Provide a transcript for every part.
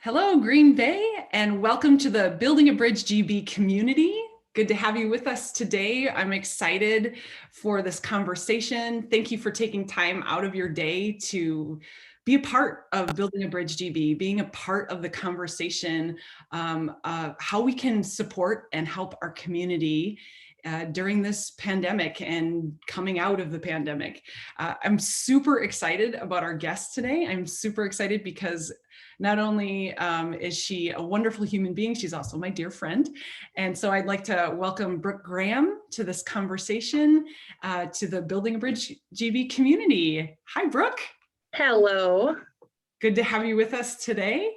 Hello, Green Bay, and welcome to the Building a Bridge GB community. Good to have you with us today. I'm excited for this conversation. Thank you for taking time out of your day to be a part of Building a Bridge GB, being a part of the conversation, how we can support and help our community during this pandemic and coming out of the pandemic. I'm super excited about our guest today. I'm super excited because not only is she a wonderful human being, she's also my dear friend. And so I'd like to welcome Brooke Graham to this conversation, to the Building a Bridge GB community. Hi, Brooke. Hello. Good to have you with us today.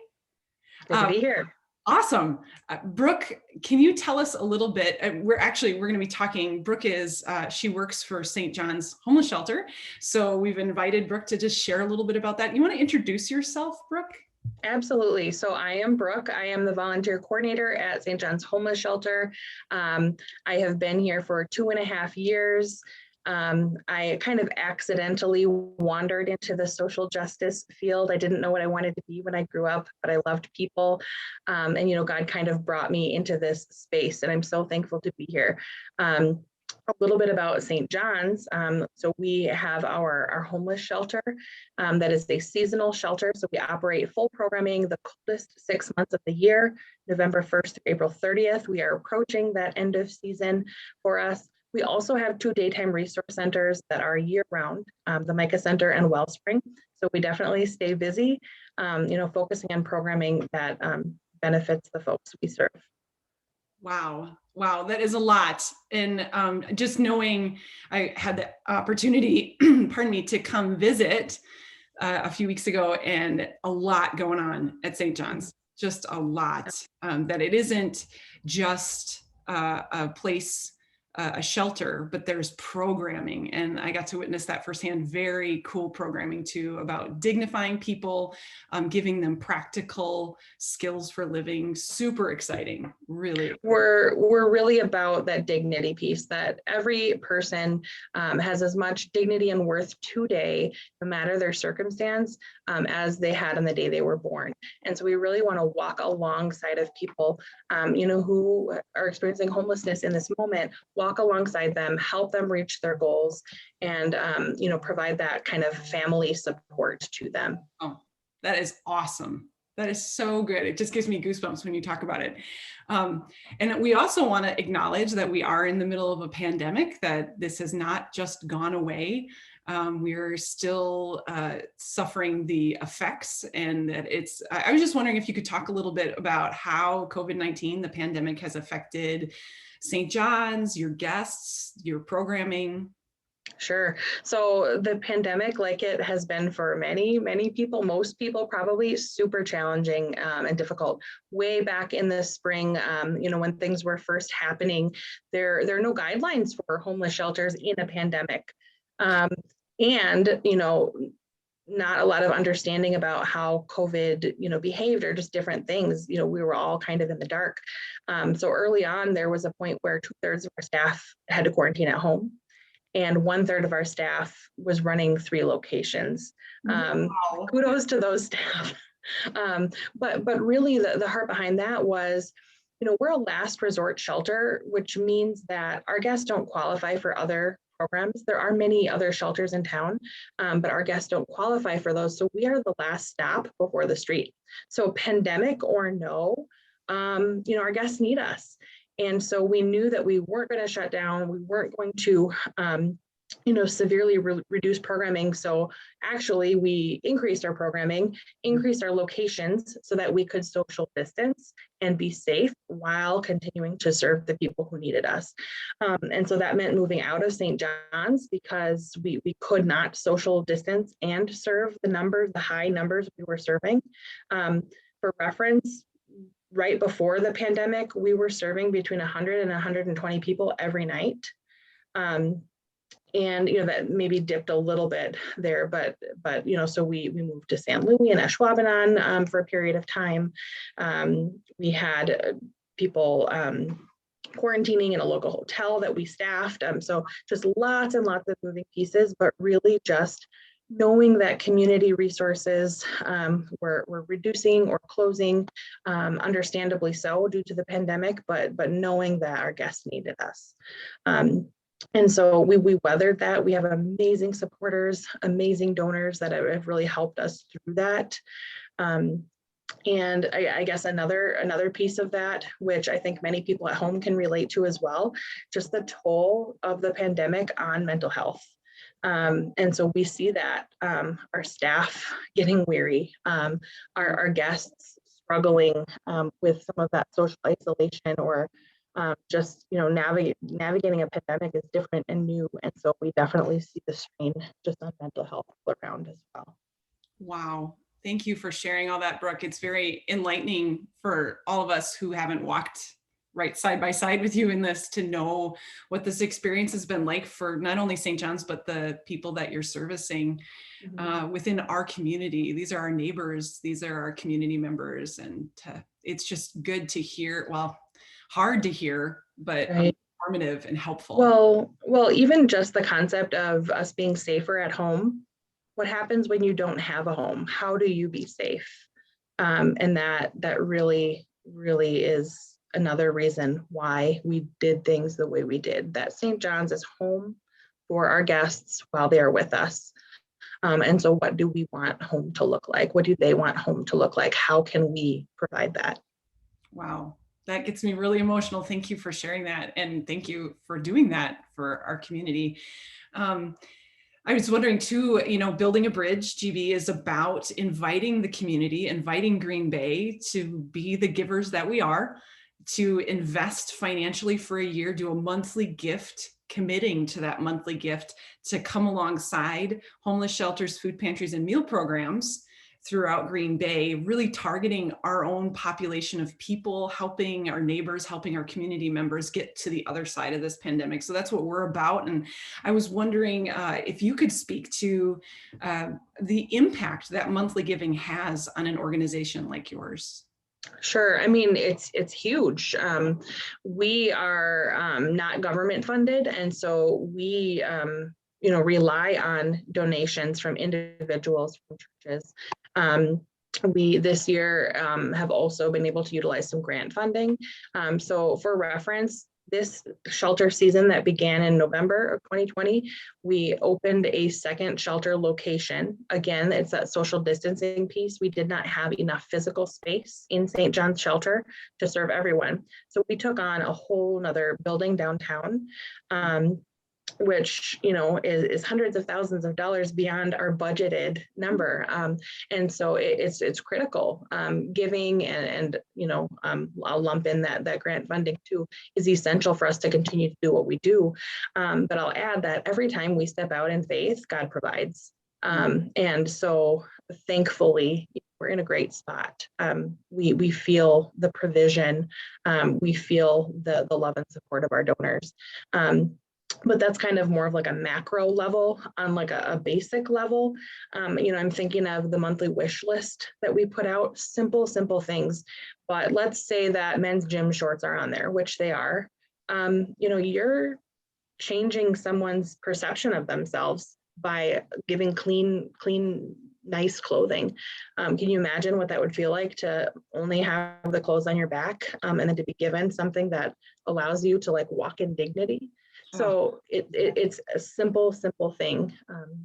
Good to be here. Awesome. Brooke, can you tell us a little bit? We're going to be talking. Brooke she works for St. John's Homeless Shelter. So we've invited Brooke to just share a little bit about that. You want to introduce yourself, Brooke? Absolutely. So I am Brooke. I am the volunteer coordinator at St. John's Homeless Shelter. I have been here for 2.5 years. I kind of accidentally wandered into the social justice field. I didn't know what I wanted to be when I grew up, but I loved people. And God kind of brought me into this space, and I'm so thankful to be here. A little bit about St. John's. So we have our homeless shelter that is a seasonal shelter. So we operate full programming the coldest 6 months of the year, November 1st through April 30th. We are approaching that end of season for us. We also have 2 daytime resource centers that are year round, the Micah Center and Wellspring. So we definitely stay busy, focusing on programming that benefits the folks we serve. Wow, that is a lot. And just knowing I had the opportunity, pardon me, to come visit a few weeks ago, and a lot going on at St. John's, just a lot, that it isn't just a place, a shelter, but there's programming. And I got to witness that firsthand. Very cool programming too, about dignifying people, giving them practical skills for living. Super exciting, really. We're really about that dignity piece, that every person has as much dignity and worth today, no matter their circumstance, as they had on the day they were born. And so we really want to walk alongside of people, who are experiencing homelessness in this moment, walk alongside them, help them reach their goals, and provide that kind of family support to them. Oh, that is awesome. That is so good. It just gives me goosebumps when you talk about it. And we also want to acknowledge that we are in the middle of a pandemic, that this has not just gone away. We're still suffering the effects, and that I was just wondering if you could talk a little bit about how COVID-19, the pandemic, has affected St. John's, your guests, your programming. Sure. So the pandemic, like it has been for many, many people, most people probably, super challenging and difficult. Way back in the spring, when things were first happening, there are no guidelines for homeless shelters in a pandemic. And not a lot of understanding about how COVID, behaved, or just different things. We were all kind of in the dark. So early on, there was a point where 2/3 of our staff had to quarantine at home, and 1/3 of our staff was running 3 locations. Wow. Kudos to those staff. But really the heart behind that was, we're a last resort shelter, which means that our guests don't qualify for other programs. There are many other shelters in town, but our guests don't qualify for those. So we are the last stop before the street. So pandemic or no, our guests need us. And so we knew that we weren't going to shut down. We weren't going to, severely reduce programming. So actually, we increased our programming, increased our locations so that we could social distance and be safe while continuing to serve the people who needed us. And so that meant moving out of St. John's, because we could not social distance and serve the high numbers we were serving. For reference, right before the pandemic, we were serving between 100 and 120 people every night. And that maybe dipped a little bit there, but so we moved to San Luis and Ashwaubenon for a period of time. We had people quarantining in a local hotel that we staffed. So just lots and lots of moving pieces, but really just knowing that community resources were reducing or closing, understandably so due to the pandemic, but knowing that our guests needed us. And so we weathered that. We have amazing supporters, amazing donors that have really helped us through that. And I guess another piece of that, which I think many people at home can relate to as well, just the toll of the pandemic on mental health. And so we see that our staff getting weary, our guests struggling with some of that social isolation, or just navigating a pandemic is different and new. And so we definitely see the strain just on mental health all around as well. Wow. Thank you for sharing all that, Brooke. It's very enlightening for all of us who haven't walked right side by side with you in this, to know what this experience has been like for not only St. John's, but the people that you're servicing within our community. These are our neighbors. These are our community members. And it's just good to hear, well, hard to hear, but Right. informative and helpful. Well, even just the concept of us being safer at home. What happens when you don't have a home? How do you be safe? And that really is another reason why we did things the way we did. That St. John's is home for our guests while they are with us. And so what do we want home to look like? What do they want home to look like? How can we provide that? Wow. That gets me really emotional. Thank you for sharing that. And thank you for doing that for our community. I was wondering too, Building a Bridge GB is about inviting the community, inviting Green Bay to be the givers that we are, to invest financially for a year, do a monthly gift, committing to that monthly gift to come alongside homeless shelters, food pantries, and meal programs throughout Green Bay, really targeting our own population of people, helping our neighbors, helping our community members get to the other side of this pandemic. So that's what we're about. And I was wondering if you could speak to the impact that monthly giving has on an organization like yours. Sure. I mean, it's huge. We are not government funded, and so we rely on donations from individuals, from churches. We this year have also been able to utilize some grant funding. So for reference, this shelter season that began in November of 2020, we opened a second shelter location. Again, it's that social distancing piece. We did not have enough physical space in St. John's Shelter to serve everyone. So we took on a whole nother building downtown. Which is hundreds of thousands of dollars beyond our budgeted number, and so it's critical. Giving and I'll lump in that grant funding too is essential for us to continue to do what we do. But I'll add that every time we step out in faith, God provides, and so thankfully we're in a great spot. We feel the provision, we feel the love and support of our donors. But that's kind of more of like a macro level. On like a basic level, I'm thinking of the monthly wish list that we put out, simple things. But let's say that men's gym shorts are on there, which they are. You're changing someone's perception of themselves by giving clean, nice clothing. Can you imagine what that would feel like to only have the clothes on your back, and then to be given something that allows you to like walk in dignity? So it's a simple thing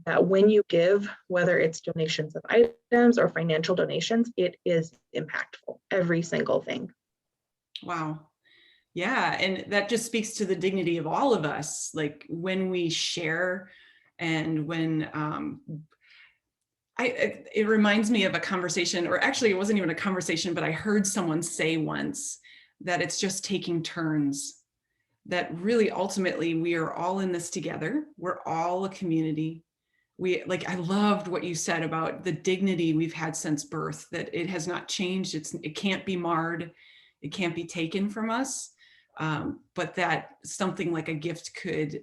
that when you give, whether it's donations of items or financial donations, it is impactful, every single thing. Wow. Yeah. And that just speaks to the dignity of all of us. Like when we share, and when it reminds me of a conversation, or actually it wasn't even a conversation, but I heard someone say once that it's just taking turns, that really ultimately we are all in this together. We're all a community. I loved what you said about the dignity we've had since birth, that it has not changed. It can't be marred. It can't be taken from us. But that something like a gift could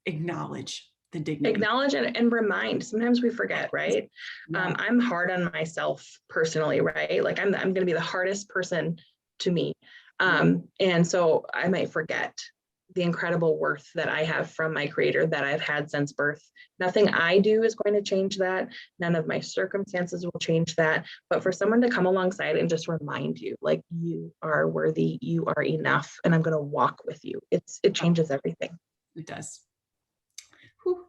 acknowledge the dignity. Acknowledge and remind. Sometimes we forget, right? Yeah. I'm hard on myself personally, right? Like I'm going to be the hardest person to me. And so I might forget the incredible worth that I have from my creator that I've had since birth. Nothing I do is going to change that. None of my circumstances will change that. But for someone to come alongside and just remind you, like, you are worthy, you are enough, and I'm going to walk with you. It changes everything. It does. Whew.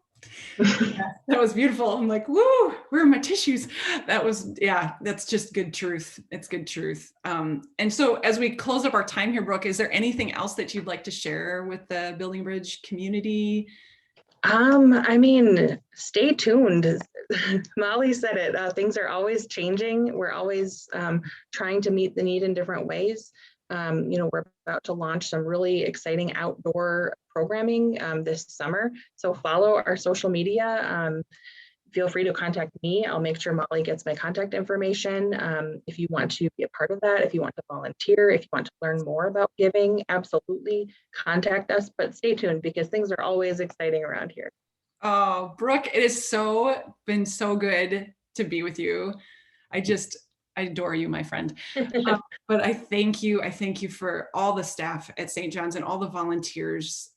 Yeah, that was beautiful. I'm like, woo, where are my tissues? That was, yeah, that's just good truth. It's good truth. And so as we close up our time here, Brooke, is there anything else that you'd like to share with the Building Bridge community? I mean, stay tuned. Molly said it. Things are always changing. We're always trying to meet the need in different ways. We're about to launch some really exciting outdoor programming this summer. So follow our social media. Feel free to contact me. I'll make sure Molly gets my contact information. If you want to be a part of that, if you want to volunteer, if you want to learn more about giving, absolutely contact us, but stay tuned because things are always exciting around here. Oh, Brooke, it has been so good to be with you. I adore you, my friend. But I thank you. I thank you for all the staff at St. John's and all the volunteers,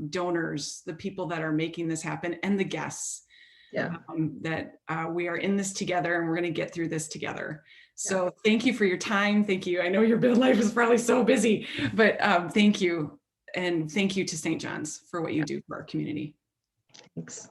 donors, the people that are making this happen, and the guests. Yeah. That we are in this together and we're going to get through this together. So thank you for your time. Thank you. I know your life is probably so busy, but thank you. And thank you to St. John's for what you do for our community. Thanks.